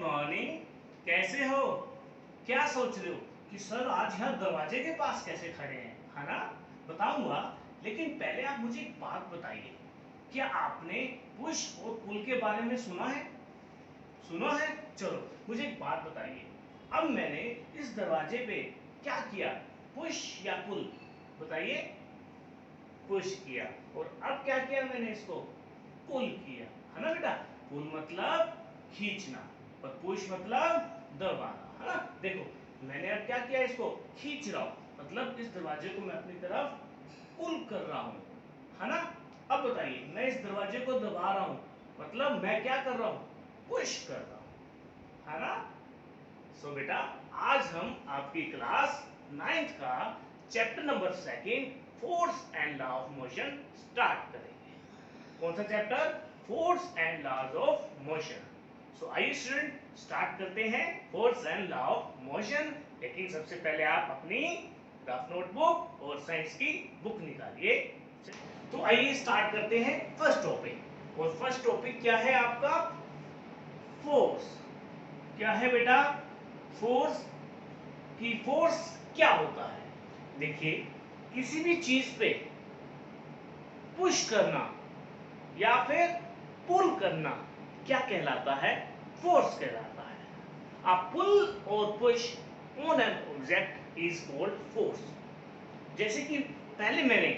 Morning. कैसे हो? क्या सोच रहे हो कि सर आज यहाँ दरवाजे के पास कैसे खड़े हैं, है ना? बताऊंगा, लेकिन पहले आप मुझे एक बात बताइए, क्या आपने पुश और पुल के बारे में सुना है? सुना है? चलो मुझे एक बात बताइए, अब मैंने इस दरवाजे पे क्या किया, पुश या पुल? बताइए। पुश किया। और अब क्या किया मैंने, इसको पुल किया, है ना बेटा? पुल मतलब खींचना और पुश मतलब दबाना, है ना? देखो मैंने अब क्या किया, इसको खींच रहा हूं, मतलब इस दरवाजे को मैं अपनी तरफ पुल कर रहा हूं, है ना? अब बताइए, मैं इस दरवाजे को दबा रहा हूं, मतलब मैं क्या कर रहा हूं, पुश कर रहा हूं, है ना? सो बेटा, आज हम आपकी क्लास 9th का chapter number 2 force and law of motion start करेंगे। कौन सा chapter? Force and laws of motion. So आइए स्टूडेंट, स्टार्ट करते हैं force and law of motion. लेकिन सबसे पहले आप अपनी रफ नोटबुक और साइंस की बुक निकालिए। तो आइए स्टार्ट करते हैं फर्स्ट टॉपिक। और फर्स्ट टॉपिक क्या है आपका? फोर्स। क्या है बेटा? फोर्स। की फोर्स क्या होता है? देखिए, किसी भी चीज पे पुश करना या फिर पुल करना क्या कहलाता है? फोर्स कहलाता है। A pull or push on an object is called force। जैसे कि पहले मैंने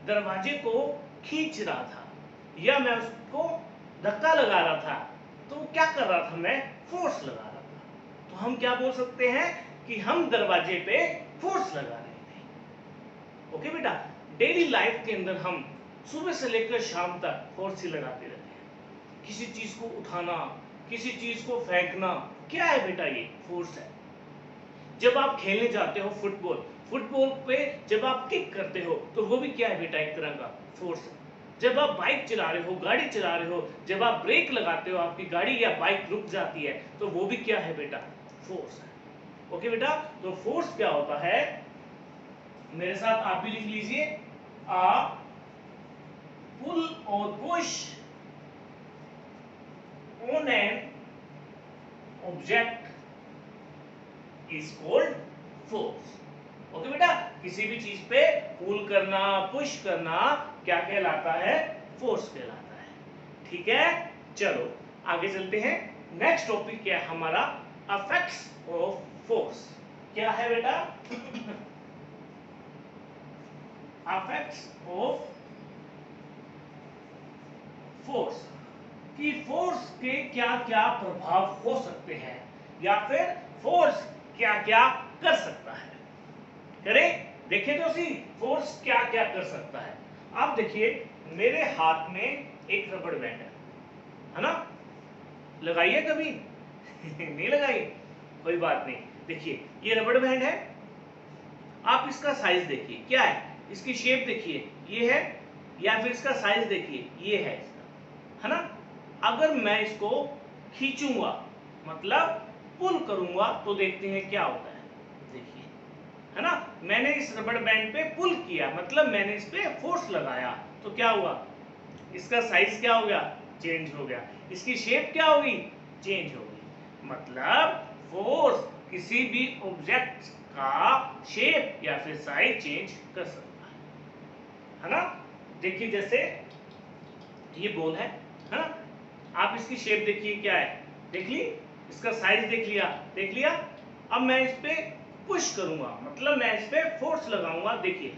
दरवाजे को खींच रहा था या मैं उसको धक्का लगा रहा था, तो क्या कर रहा था मैं? फोर्स लगा रहा था। तो हम क्या बोल सकते हैं कि हम दरवाजे पे फोर्स लगा रहे थे। ओके बेटा, डेली लाइफ के अंदर हम सुबह से लेकर शाम तक फोर्स ही लगाते रहते हैं। किसी चीज को उठाना, किसी चीज को फेंकना, क्या है बेटा? ये फोर्स है। जब आप खेलने जाते हो फुटबॉल, फुटबॉल पे जब आप किक करते हो तो वो भी क्या है बेटा? एक तरह का फोर्स है। जब आप बाइक चला रहे हो, गाड़ी चला रहे हो, जब आप ब्रेक लगाते हो, आपकी गाड़ी या बाइक रुक जाती है, तो वो भी क्या है बेटा? फोर्स है। ओके बेटा, तो फोर्स क्या होता है? मेरे साथ आप भी लिख लीजिए। आ पुल और push on an object is called force। Okay बेटा, किसी भी चीज पे पुल करना, पुश करना क्या कहलाता है? फोर्स कहलाता है। ठीक है, चलो आगे चलते हैं। नेक्स्ट टॉपिक क्या है हमारा? Affects of force. क्या है बेटा? Affects of force. कि फोर्स के क्या क्या प्रभाव हो सकते हैं या फिर फोर्स क्या क्या कर सकता है। करें, देखें तो सी फोर्स क्या क्या कर सकता है। आप देखिए, मेरे हाथ में एक रबड़ बैंड है ना? लगाइए कभी? नहीं लगाई? कोई बात नहीं। देखिए, ये रबड़ बैंड है। आप इसका साइज देखिए, क्या है? इसकी शेप देखिए, ये है, या फिर इसका साइज देखिए, ये है इसका, है ना? अगर मैं इसको खींचूंगा, मतलब पुल करूंगा, तो देखते हैं क्या होता है। देखिए, है ना? मैंने इस रबड़ बैंड पे पुल किया, मतलब मैंने इस पे फोर्स लगाया, तो क्या हुआ? इसका साइज क्या हो गया? चेंज हो गया। इसकी शेप क्या होगी? चेंज होगी। मतलब फोर्स किसी भी ऑब्जेक्ट का शेप या फिर साइज चेंज कर सकता है ना? देखिए, जैसे ये बॉल है ना? आप इसकी शेप देखिए, क्या है? देख ली? इसका साइज देख लिया? देख लिया। अब मैं इस पे पुश करूंगा, मतलब मैं इस पे फोर्स लगाऊंगा, देखिए,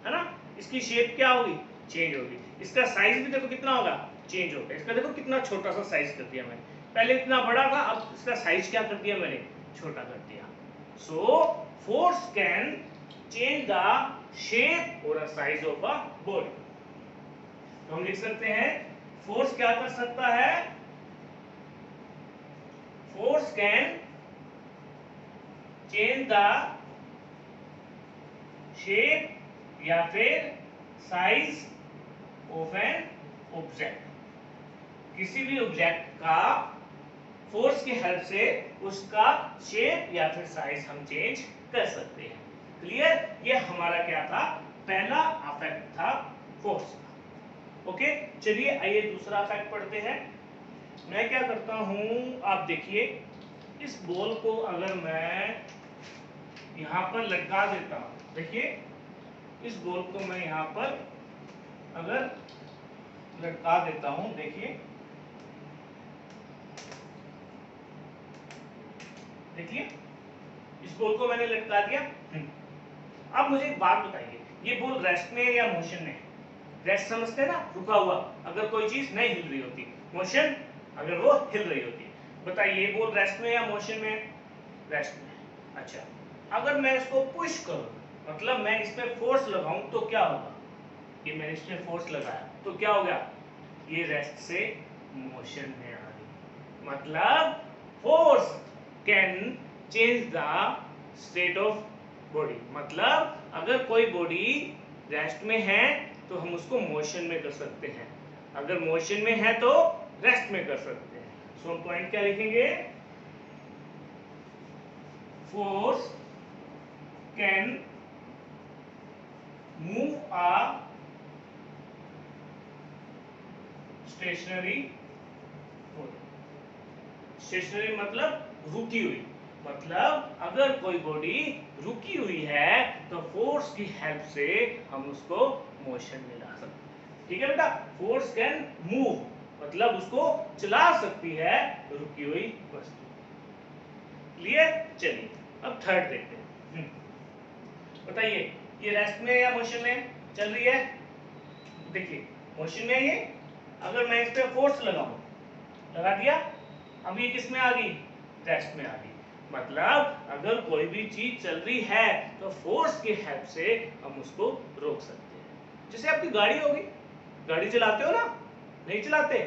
है ना? इसकी शेप क्या होगी? चेंज होगी। इसका साइज भी देखो कितना होगा? चेंज होगा। इसका देखो कितना छोटा सा साइज कर दिया मैंने। पहले इतना बड़ा था, अब इसका साइज क्या कर दिया मैंने? छोटा कर दिया। So force can change the shape और साइज ऑफ अ बॉडी। तो हम लिख सकते हैं, फोर्स क्या कर सकता है? Force can change the shape या फिर साइज ऑफ एन ऑब्जेक्ट। किसी भी ऑब्जेक्ट का फोर्स की हेल्प से उसका शेप या फिर साइज हम चेंज कर सकते हैं। क्लियर? ये हमारा क्या था? पहला अफेक्ट था फोर्स का। ओके, चलिए आइए दूसरा अफेक्ट पढ़ते हैं। मैं क्या करता हूं, आप देखिए, इस बॉल को अगर मैं यहां पर लटका देता हूं, देखिए इस बॉल को मैं यहां पर अगर लटका देता हूं, देखिए देखिए इस बॉल को मैंने लटका दिया। अब मुझे एक बात बताइए, ये बॉल रेस्ट में है या मोशन में है? रेस्ट समझते हैं ना, रुका हुआ, अगर कोई चीज नहीं हिल रही होती, मोशन अगर वो हिल रही होती। बताइए ये बॉल रेस्ट में या मोशन में है? रेस्ट में। अच्छा, अगर मैं इसको पुश करूं, मतलब मैं इस पे फोर्स लगाऊं, तो क्या होगा? ये मैंने इस पे फोर्स लगाया तो क्या हो गया? ये रेस्ट से मोशन में आ गई। मतलब force can change the state of body. मतलब अगर कोई बॉडी रेस्ट में है तो हम उसको मोशन में कर सकते हैं, अगर मोशन में है तो रेस्ट में कर सकते हैं। सो हम पॉइंट क्या लिखेंगे? Force can move a stationary body. Stationary मतलब रुकी हुई, मतलब अगर कोई बॉडी रुकी हुई है तो फोर्स की हेल्प से हम उसको मोशन में ला सकते हैं। ठीक है बेटा, फोर्स कैन मूव मतलब उसको चला सकती है रुकी हुई वस्तु। क्लियर? चलिए अब थर्ड देखते हैं। बताइए ये रेस्ट में या मोशन में चल रही है? देखिए मोशन में है ये, अगर मैं इस पे फोर्स लगाऊं, लगा दिया, अब ये किस में आ गई? रेस्ट में आ गई। मतलब अगर कोई भी चीज चल रही है तो फोर्स की हेल्प से हम उसको रोक सकते हैं। जैसे आपकी गाड़ी होगी, गाड़ी चलाते हो ना? नहीं चलाते?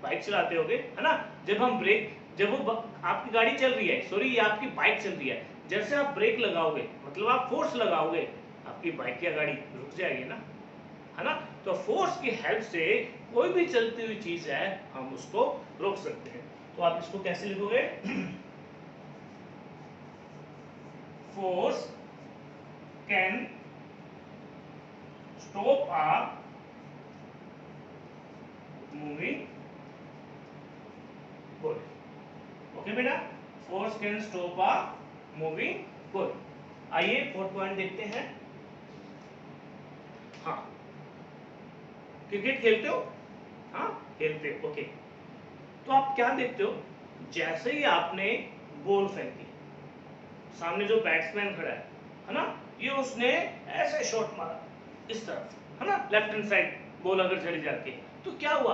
बाइक चलाते होगे, है ना? जब हम ब्रेक, जब वो आपकी गाड़ी चल रही है, सॉरी ये आपकी बाइक चल रही है, जैसे आप ब्रेक लगाओगे, मतलब आप फोर्स लगाओगे, आपकी बाइक या गाड़ी रुक जाएगी ना, है ना? तो फोर्स की हेल्प से कोई भी चलती हुई चीज है हम उसको रोक सकते हैं। तो आप इसको कैसे लिखोगे? Force can stop a moving body. Okay बेटा, force can stop a moving body. आइए फोर्थ पॉइंट देखते हैं। हाँ, क्रिकेट खेलते हो? हाँ खेलते हो, ओके। तो आप क्या देखते हो, जैसे ही आपने बॉल फेंकी, सामने जो बैट्समैन खड़ा है ना, ये उसने ऐसे शॉट मारा इस तरफ, है ना, लेफ्ट हैंड साइड बॉल अगर चली जाती है तो क्या हुआ?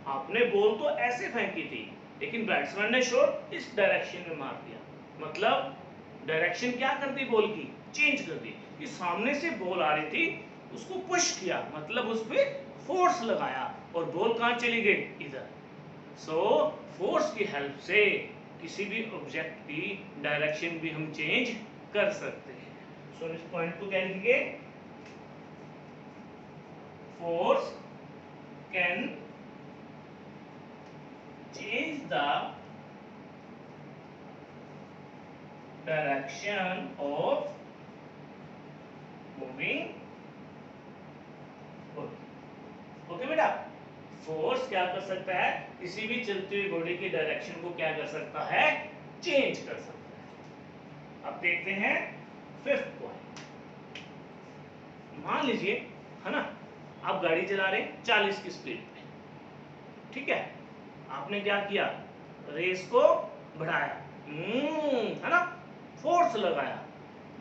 आपने बॉल तो ऐसे फेंकी थी, लेकिन बैट्समैन ने शॉट इस डायरेक्शन में मार दिया। मतलब डायरेक्शन क्या कर दी बॉल की? चेंज कर दी। कि सामने से बॉल आ रही थी, उसको पुश किया, मतलब उस पर फोर्स लगाया और बॉल कहाँ चली गई? इधर। सो फोर्स की हेल्प से किसी भी ऑब्जेक्ट की डायरेक्शन भी हम चेंज कर सकते हैं। सो इस पॉइंट को क्या लिखेंगे? Force can change the direction of moving body. Okay बेटा, फोर्स क्या कर सकता है? किसी भी चलती हुई बॉडी की डायरेक्शन को क्या कर सकता है? चेंज कर सकता है। अब देखते हैं फिफ्थ पॉइंट। मान लीजिए, है ना, आप गाड़ी चला रहे हैं 40 की स्पीड पे, ठीक है, आपने क्या किया? रेस को बढ़ाया, है ना, फोर्स लगाया।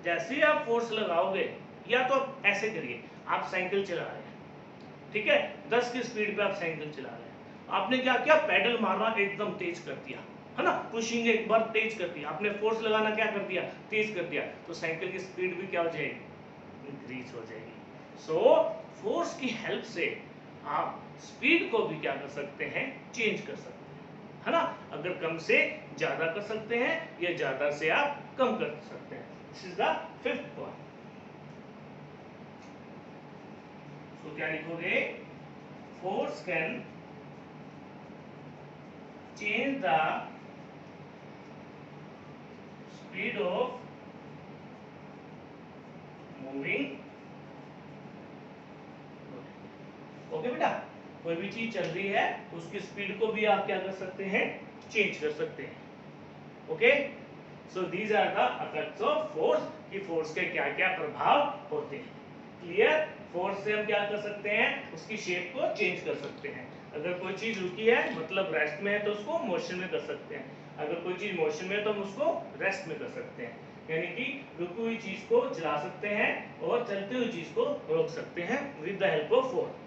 जैसे ही आप फोर्स लगाओगे, या तो आप ऐसे करिए, आप साइकिल चला रहे हैं, ठीक है, 10 की स्पीड पे आप साइकिल चला रहे हैं, आपने क्या किया? पैडल मारना एकदम तेज कर दिया, है ना, पुशिंग एक बार तेज कर दिया, आपने फोर्स लगाना क्या कर दिया? तेज कर दिया, तो साइकिल की स्पीड भी क्या हो जाएगी? इंक्रीज हो जाएगी। सो फोर्स की हेल्प से आप स्पीड को भी क्या कर सकते हैं? चेंज कर सकते हैं, है ना। अगर कम से ज्यादा कर सकते हैं या ज्यादा से आप कम कर सकते हैं। This is the fifth point. So क्या लिखोगे? Force can change the speed of moving. Okay बेटा, कोई भी चीज चल रही है उसकी स्पीड को भी आप क्या कर सकते हैं, चेंज कर सकते हैं। Okay, so these are the effects of force, कि फोर्स के क्या क्या प्रभाव होते हैं। क्लियर? फोर्स से हम क्या कर सकते हैं, उसकी शेप को चेंज कर सकते हैं। अगर कोई चीज रुकी है मतलब रेस्ट में है तो उसको मोशन में कर सकते हैं, अगर कोई चीज मोशन में है तो हम उसको रेस्ट में कर सकते हैं। यानी कि रुकी हुई चीज को चला सकते हैं और चलती हुई चीज को रोक सकते हैं with the help of force.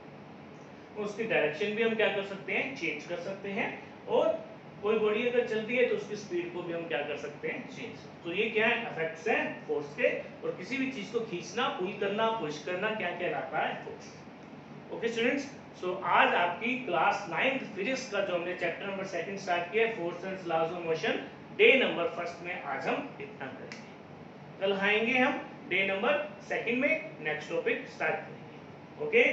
उसकी डायरेक्शन भी हम क्या कर सकते हैं, चेंज कर सकते हैं। और कोई बॉडी अगर चलती है तो उसकी स्पीड को भी हम क्या कर सकते हैं, चेंज। तो ये क्या है, इफेक्ट्स हैं फोर्स के। और किसी भी चीज को खींचना, पुल करना, पुश करना क्या कहलाता है, फोर्स। ओके स्टूडेंट्स, सो आज आपकी क्लास 9th फिजिक्स का जो हमने चैप्टर नंबर 2 स्टार्ट किया है, force and laws of motion, day number 1 में आज हम इतना करेंगे। कल आएंगे हम डे नंबर 2 में, नेक्स्ट टॉपिक स्टार्ट करेंगे। ओके,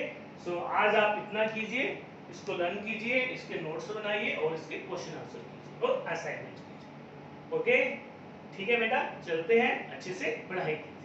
सो आज आप इतना कीजिए, इसको लर्न कीजिए, इसके नोट्स बनाइए और इसके क्वेश्चन आंसर कीजिए और असाइनमेंट कीजिए। ओके, ठीक है बेटा, चलते हैं, अच्छे से पढ़ाई कीजिए।